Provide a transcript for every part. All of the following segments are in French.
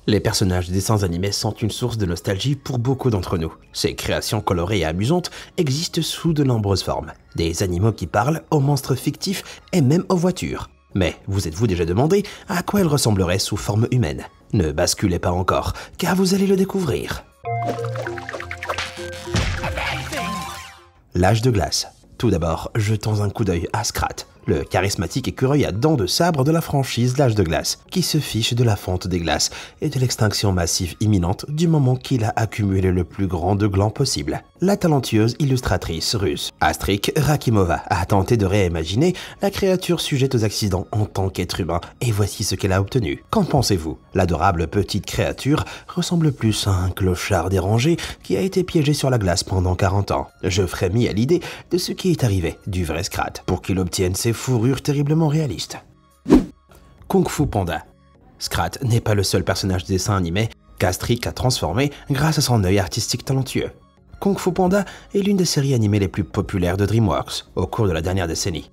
Les personnages des dessins animés sont une source de nostalgie pour beaucoup d'entre nous. Ces créations colorées et amusantes existent sous de nombreuses formes. Des animaux qui parlent, aux monstres fictifs et même aux voitures. Mais vous êtes-vous déjà demandé à quoi elles ressembleraient sous forme humaine? Ne basculez pas encore, car vous allez le découvrir. L'âge de glace. Tout d'abord, jetons un coup d'œil à Scrat, le charismatique écureuil à dents de sabre de la franchise L'Âge de glace, qui se fiche de la fonte des glaces et de l'extinction massive imminente du moment qu'il a accumulé le plus grand de glands possible. La talentueuse illustratrice russe Astrid Rakimova a tenté de réimaginer la créature sujette aux accidents en tant qu'être humain, et voici ce qu'elle a obtenu. Qu'en pensez-vous? L'adorable petite créature ressemble plus à un clochard dérangé qui a été piégé sur la glace pendant 40 ans. Je frémis à l'idée de ce qui est arrivé du vrai Scrat pour qu'il obtienne ses fourrures terriblement réalistes. Kung Fu Panda. Scrat n'est pas le seul personnage de dessin animé qu'Astrid a transformé grâce à son œil artistique talentueux. Kung Fu Panda est l'une des séries animées les plus populaires de DreamWorks au cours de la dernière décennie.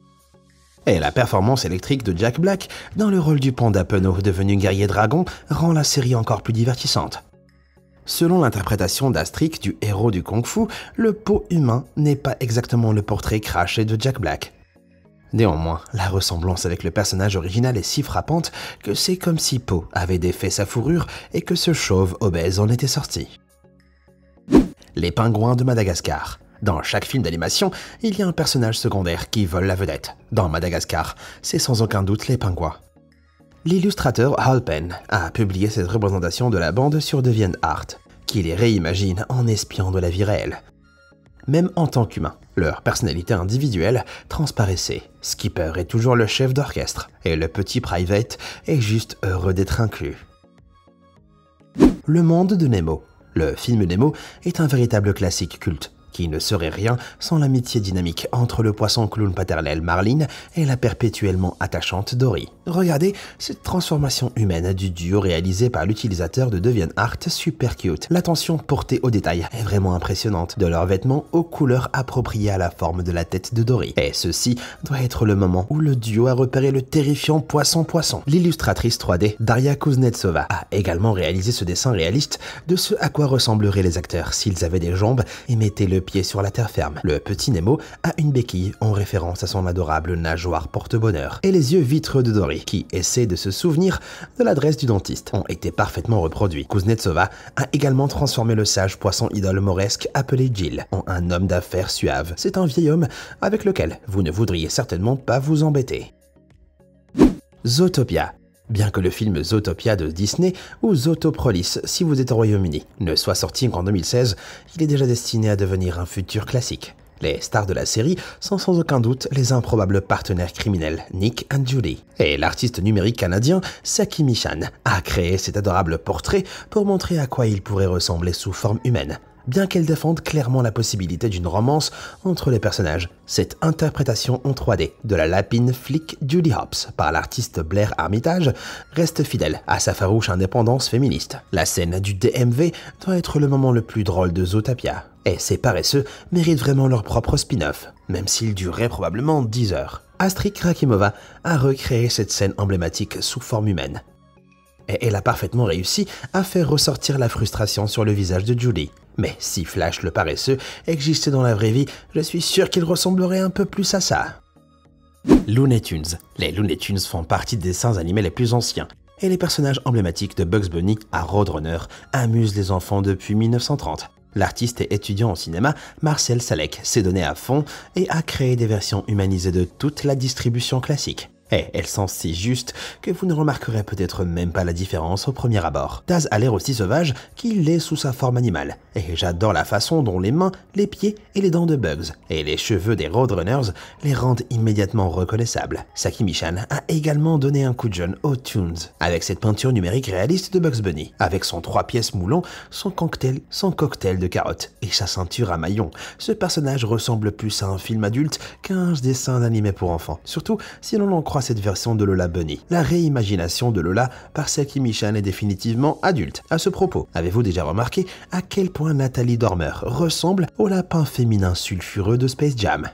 Et la performance électrique de Jack Black dans le rôle du panda penaud devenu guerrier dragon rend la série encore plus divertissante. Selon l'interprétation d'Astrid du héros du Kung Fu, le pot humain n'est pas exactement le portrait craché de Jack Black. Néanmoins, la ressemblance avec le personnage original est si frappante que c'est comme si Po avait défait sa fourrure et que ce chauve obèse en était sorti. Les pingouins de Madagascar. Dans chaque film d'animation, il y a un personnage secondaire qui vole la vedette. Dans Madagascar, c'est sans aucun doute les pingouins. L'illustrateur Hal Penn a publié cette représentation de la bande sur DeviantArt, qui les réimagine en espions de la vie réelle. Même en tant qu'humains, leur personnalité individuelle transparaissait. Skipper est toujours le chef d'orchestre, et le petit Private est juste heureux d'être inclus. Le monde de Nemo. Le film Nemo est un véritable classique culte, qui ne serait rien sans l'amitié dynamique entre le poisson clown paternel Marlin et la perpétuellement attachante Dory. Regardez cette transformation humaine du duo réalisé par l'utilisateur de DeviantArt super cute. L'attention portée aux détails est vraiment impressionnante, de leurs vêtements aux couleurs appropriées à la forme de la tête de Dory. Et ceci doit être le moment où le duo a repéré le terrifiant poisson-poisson. L'illustratrice 3D Daria Kuznetsova a également réalisé ce dessin réaliste de ce à quoi ressembleraient les acteurs s'ils avaient des jambes et mettaient le pied sur la terre ferme. Le petit Nemo a une béquille en référence à son adorable nageoire porte-bonheur. Et les yeux vitreux de Dory, qui essaie de se souvenir de l'adresse du dentiste, ont été parfaitement reproduits. Kuznetsova a également transformé le sage poisson idole mauresque appelé Jill en un homme d'affaires suave. C'est un vieil homme avec lequel vous ne voudriez certainement pas vous embêter. Zootopia. Bien que le film Zootopia de Disney ou Zootopolis si vous êtes au Royaume-Uni ne soit sorti qu'en 2016, il est déjà destiné à devenir un futur classique. Les stars de la série sont sans aucun doute les improbables partenaires criminels Nick et Judy. Et l'artiste numérique canadien Saki Michan a créé cet adorable portrait pour montrer à quoi il pourrait ressembler sous forme humaine. Bien qu'elle défende clairement la possibilité d'une romance entre les personnages, cette interprétation en 3D de la lapine flic Judy Hopps par l'artiste Blair Armitage reste fidèle à sa farouche indépendance féministe. La scène du DMV doit être le moment le plus drôle de Zootopia, et ces paresseux méritent vraiment leur propre spin-off, même s'il durerait probablement 10 heures. Astrid Rakimova a recréé cette scène emblématique sous forme humaine. Et elle a parfaitement réussi à faire ressortir la frustration sur le visage de Judy. Mais si Flash le paresseux existait dans la vraie vie, je suis sûr qu'il ressemblerait un peu plus à ça. Looney Tunes. Les Looney Tunes font partie des dessins animés les plus anciens, et les personnages emblématiques de Bugs Bunny à Roadrunner amusent les enfants depuis 1930. L'artiste et étudiant au cinéma Marcel Salek s'est donné à fond et a créé des versions humanisées de toute la distribution classique. Et elles sont si justes que vous ne remarquerez peut-être même pas la différence au premier abord. Taz a l'air aussi sauvage qu'il l'est sous sa forme animale. Et j'adore la façon dont les mains, les pieds et les dents de Bugs et les cheveux des Roadrunners les rendent immédiatement reconnaissables. Saki Michan a également donné un coup de jeune aux Toons avec cette peinture numérique réaliste de Bugs Bunny, avec son 3 pièces moulant, son cocktail de carottes et sa ceinture à maillot. Ce personnage ressemble plus à un film adulte qu'à un dessin animé pour enfants, surtout si l'on en croit cette version de Lola Bunny. La réimagination de Lola par Saki Michan est définitivement adulte. À ce propos, avez-vous déjà remarqué à quel point Nathalie Dormer ressemble au lapin féminin sulfureux de Space Jam?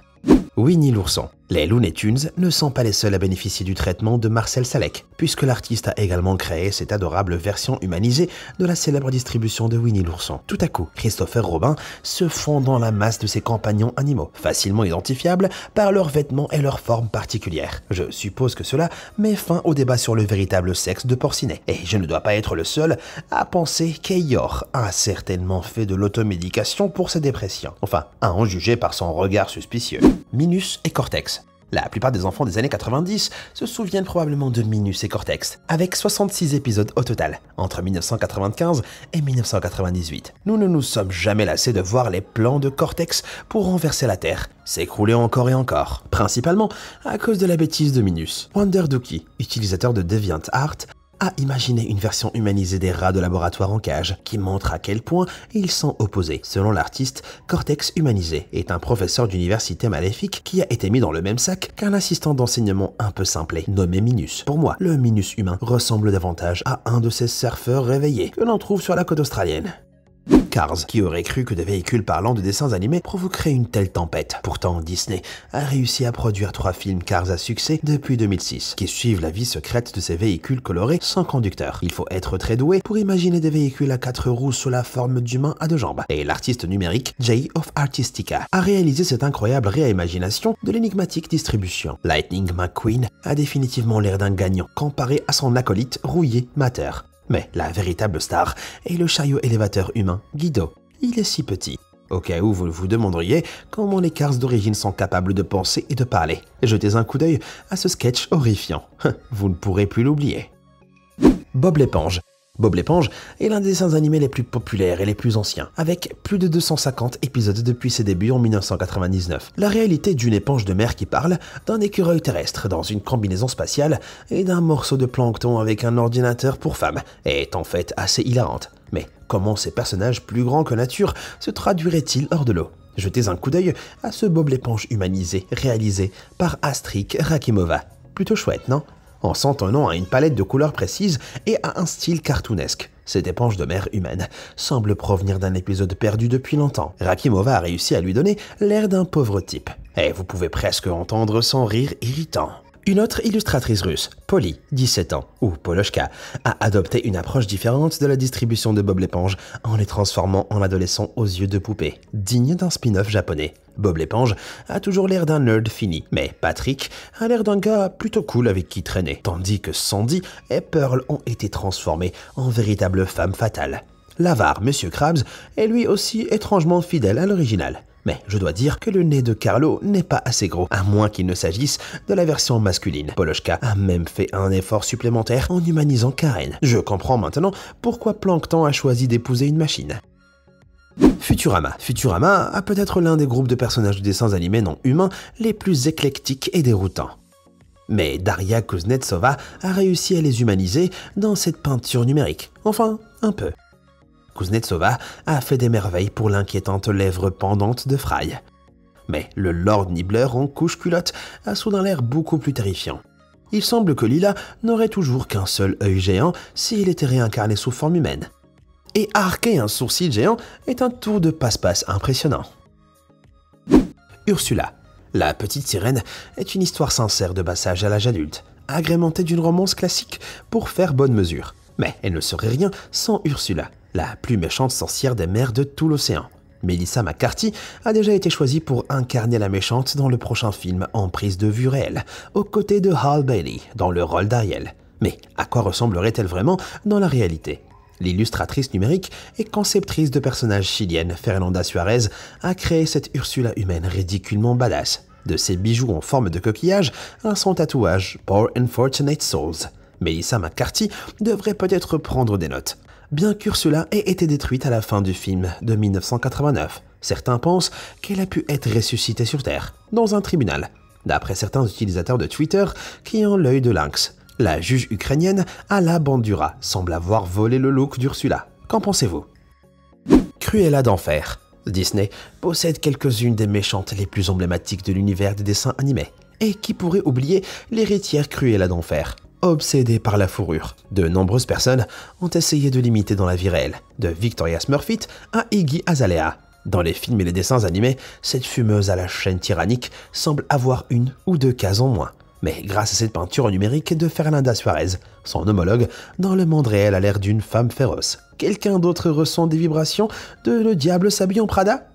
Winnie l'ourson. Les Looney Tunes ne sont pas les seuls à bénéficier du traitement de Marcel Salek, puisque l'artiste a également créé cette adorable version humanisée de la célèbre distribution de Winnie l'ourson. Tout à coup, Christopher Robin se fond dans la masse de ses compagnons animaux, facilement identifiables par leurs vêtements et leurs formes particulières. Je suppose que cela met fin au débat sur le véritable sexe de Porcinet, et je ne dois pas être le seul à penser qu'Eeyore a certainement fait de l'automédication pour sa dépression. Enfin, à en juger par son regard suspicieux. Minus et Cortex. La plupart des enfants des années 90 se souviennent probablement de Minus et Cortex, avec 66 épisodes au total, entre 1995 et 1998. Nous ne nous sommes jamais lassés de voir les plans de Cortex pour renverser la Terre, s'écrouler encore et encore, principalement à cause de la bêtise de Minus. WonderDookie, utilisateur de DeviantArt, a imaginé une version humanisée des rats de laboratoire en cage, qui montre à quel point ils sont opposés. Selon l'artiste, Cortex humanisé est un professeur d'université maléfique qui a été mis dans le même sac qu'un assistant d'enseignement un peu simplé, nommé Minus. Pour moi, le Minus humain ressemble davantage à un de ces surfeurs réveillés que l'on trouve sur la côte australienne. Cars, qui aurait cru que des véhicules parlants de dessins animés provoqueraient une telle tempête. Pourtant, Disney a réussi à produire 3 films Cars à succès depuis 2006, qui suivent la vie secrète de ces véhicules colorés sans conducteur. Il faut être très doué pour imaginer des véhicules à 4 roues sous la forme d'humains à 2 jambes. Et l'artiste numérique Jay of Artistica a réalisé cette incroyable réimagination de l'énigmatique distribution. Lightning McQueen a définitivement l'air d'un gagnant comparé à son acolyte rouillé Mater. Mais la véritable star est le chariot élévateur humain, Guido. Il est si petit. Au cas où vous vous demanderiez comment les Cars d'origine sont capables de penser et de parler, jetez un coup d'œil à ce sketch horrifiant. Vous ne pourrez plus l'oublier. Bob l'éponge. Bob l'éponge est l'un des dessins animés les plus populaires et les plus anciens, avec plus de 250 épisodes depuis ses débuts en 1999. La réalité d'une éponge de mer qui parle, d'un écureuil terrestre dans une combinaison spatiale et d'un morceau de plancton avec un ordinateur pour femme est en fait assez hilarante. Mais comment ces personnages plus grands que nature se traduiraient-ils hors de l'eau ? Jetez un coup d'œil à ce Bob l'éponge humanisé réalisé par Astrid Rakimova. Plutôt chouette, non ? En s'entonnant à une palette de couleurs précises et à un style cartoonesque. Cette éponge de mer humaine semble provenir d'un épisode perdu depuis longtemps. Rakimova a réussi à lui donner l'air d'un pauvre type. Et vous pouvez presque entendre son rire irritant. Une autre illustratrice russe, Polly, 17 ans, ou Polochka, a adopté une approche différente de la distribution de Bob l'éponge en les transformant en adolescents aux yeux de poupée, digne d'un spin-off japonais. Bob l'éponge a toujours l'air d'un nerd fini, mais Patrick a l'air d'un gars plutôt cool avec qui traîner, tandis que Sandy et Pearl ont été transformés en véritables femmes fatales. L'avare Monsieur Krabs est lui aussi étrangement fidèle à l'original. Mais je dois dire que le nez de Carlo n'est pas assez gros, à moins qu'il ne s'agisse de la version masculine. Polochka a même fait un effort supplémentaire en humanisant Karen. Je comprends maintenant pourquoi Plankton a choisi d'épouser une machine. Futurama. Futurama a peut-être l'un des groupes de personnages de dessins animés non humains les plus éclectiques et déroutants. Mais Daria Kuznetsova a réussi à les humaniser dans cette peinture numérique. Enfin, un peu. Kuznetsova a fait des merveilles pour l'inquiétante lèvre pendante de Fry. Mais le Lord Nibbler en couche culotte a soudain l'air beaucoup plus terrifiant. Il semble que Lila n'aurait toujours qu'un seul œil géant s'il était réincarné sous forme humaine. Et arquer un sourcil géant est un tour de passe-passe impressionnant. Ursula. La petite sirène est une histoire sincère de passage à l'âge adulte, agrémentée d'une romance classique pour faire bonne mesure. Mais elle ne serait rien sans Ursula, la plus méchante sorcière des mers de tout l'océan. Melissa McCarthy a déjà été choisie pour incarner la méchante dans le prochain film en prise de vue réelle, aux côtés de Halle Bailey dans le rôle d'Ariel. Mais à quoi ressemblerait-elle vraiment dans la réalité ? L'illustratrice numérique et conceptrice de personnages chilienne Fernanda Suarez a créé cette Ursula humaine ridiculement badass. De ses bijoux en forme de coquillage à son tatouage « Poor Unfortunate Souls ». Melissa McCarthy devrait peut-être prendre des notes. Bien qu'Ursula ait été détruite à la fin du film de 1989, certains pensent qu'elle a pu être ressuscitée sur Terre, dans un tribunal, d'après certains utilisateurs de Twitter qui ont l'œil de lynx. La juge ukrainienne Alla Bandura semble avoir volé le look d'Ursula. Qu'en pensez-vous ? Cruella d'enfer. Disney possède quelques-unes des méchantes les plus emblématiques de l'univers des dessins animés. Et qui pourrait oublier l'héritière Cruella d'enfer ? Obsédée par la fourrure, de nombreuses personnes ont essayé de l'imiter dans la vie réelle, de Victoria Smurfit à Iggy Azalea. Dans les films et les dessins animés, cette fumeuse à la chaîne tyrannique semble avoir une ou deux cases en moins. Mais grâce à cette peinture numérique de Fernanda Suarez, son homologue, dans le monde réel a l'air d'une femme féroce. Quelqu'un d'autre ressent des vibrations de Le Diable s'habille en Prada?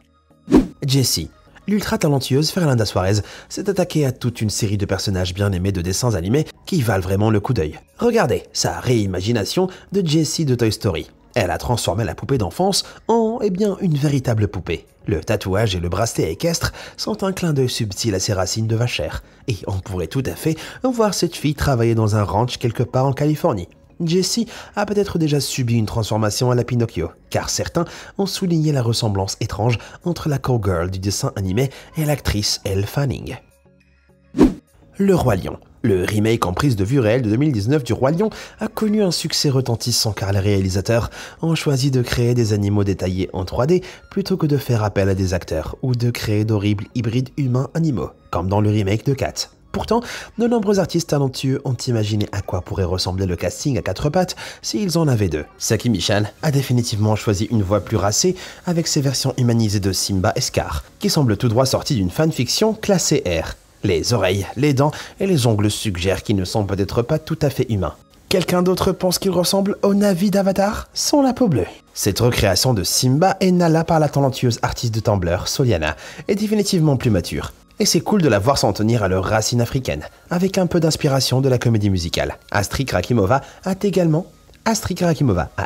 Jessie. L'ultra talentueuse Fernanda Suarez s'est attaquée à toute une série de personnages bien aimés de dessins animés qui valent vraiment le coup d'œil. Regardez sa réimagination de Jessie de Toy Story. Elle a transformé la poupée d'enfance en, une véritable poupée. Le tatouage et le bracelet équestre sont un clin d'œil subtil à ses racines de vachère. Et on pourrait tout à fait voir cette fille travailler dans un ranch quelque part en Californie. Jessie a peut-être déjà subi une transformation à la Pinocchio, car certains ont souligné la ressemblance étrange entre la cowgirl du dessin animé et l'actrice Elle Fanning. Le Roi Lion. Le remake en prise de vue réelle de 2019 du Roi Lion a connu un succès retentissant car les réalisateurs ont choisi de créer des animaux détaillés en 3D plutôt que de faire appel à des acteurs ou de créer d'horribles hybrides humains-animaux, comme dans le remake de Cats. Pourtant, de nombreux artistes talentueux ont imaginé à quoi pourrait ressembler le casting à 4 pattes s'ils en avaient deux. Saki Michal a définitivement choisi une voix plus racée avec ses versions humanisées de Simba et Scar, qui semblent tout droit sortis d'une fanfiction classée R. Les oreilles, les dents et les ongles suggèrent qu'ils ne sont peut-être pas tout à fait humains. Quelqu'un d'autre pense qu'il ressemble au Na'vi d'Avatar? Son la peau bleue. Cette recréation de Simba et Nala par la talentueuse artiste de Tumblr, Soliana, est définitivement plus mature. Et c'est cool de la voir s'en tenir à leurs racines africaines, avec un peu d'inspiration de la comédie musicale. Astrid Rakimova a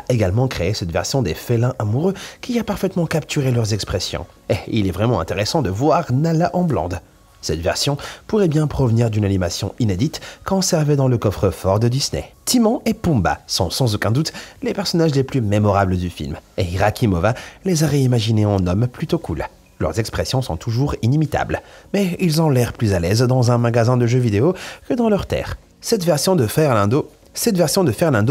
également créé cette version des félins amoureux qui a parfaitement capturé leurs expressions. Et il est vraiment intéressant de voir Nala en blonde. Cette version pourrait bien provenir d'une animation inédite conservée dans le coffre-fort de Disney. Timon et Pumba sont sans aucun doute les personnages les plus mémorables du film, et Rakimova les a réimaginés en hommes plutôt cool. Leurs expressions sont toujours inimitables, mais ils ont l'air plus à l'aise dans un magasin de jeux vidéo que dans leur terre. Cette version de Fernando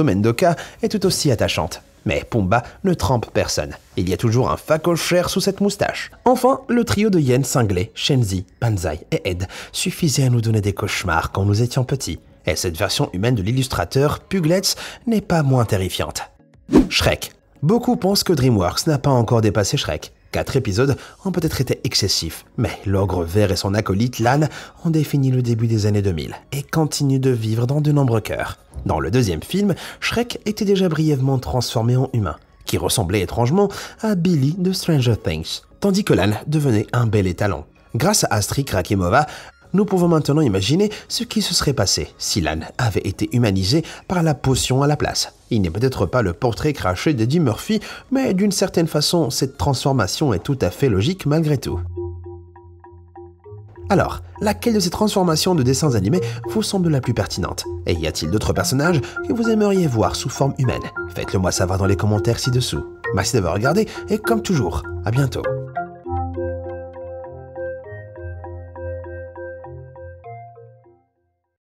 Mendoca est tout aussi attachante. Mais Pumba ne trempe personne. Il y a toujours un facochère sous cette moustache. Enfin, le trio de hyènes cinglées, Shenzi, Banzai et Ed, suffisait à nous donner des cauchemars quand nous étions petits. Et cette version humaine de l'illustrateur Puglets n'est pas moins terrifiante. Shrek. Beaucoup pensent que DreamWorks n'a pas encore dépassé Shrek. 4 épisodes ont peut-être été excessifs, mais l'ogre vert et son acolyte Lan ont défini le début des années 2000 et continuent de vivre dans de nombreux cœurs. Dans le deuxième film, Shrek était déjà brièvement transformé en humain, qui ressemblait étrangement à Billy de Stranger Things, tandis que Lan devenait un bel étalon. Grâce à Astrid Rakimova, nous pouvons maintenant imaginer ce qui se serait passé si Lan avait été humanisé par la potion à la place. Il n'est peut-être pas le portrait craché d'Eddie Murphy, mais d'une certaine façon, cette transformation est tout à fait logique malgré tout. Alors, laquelle de ces transformations de dessins animés vous semble la plus pertinente? Et y a-t-il d'autres personnages que vous aimeriez voir sous forme humaine? Faites-le moi savoir dans les commentaires ci-dessous. Merci d'avoir regardé et comme toujours, à bientôt.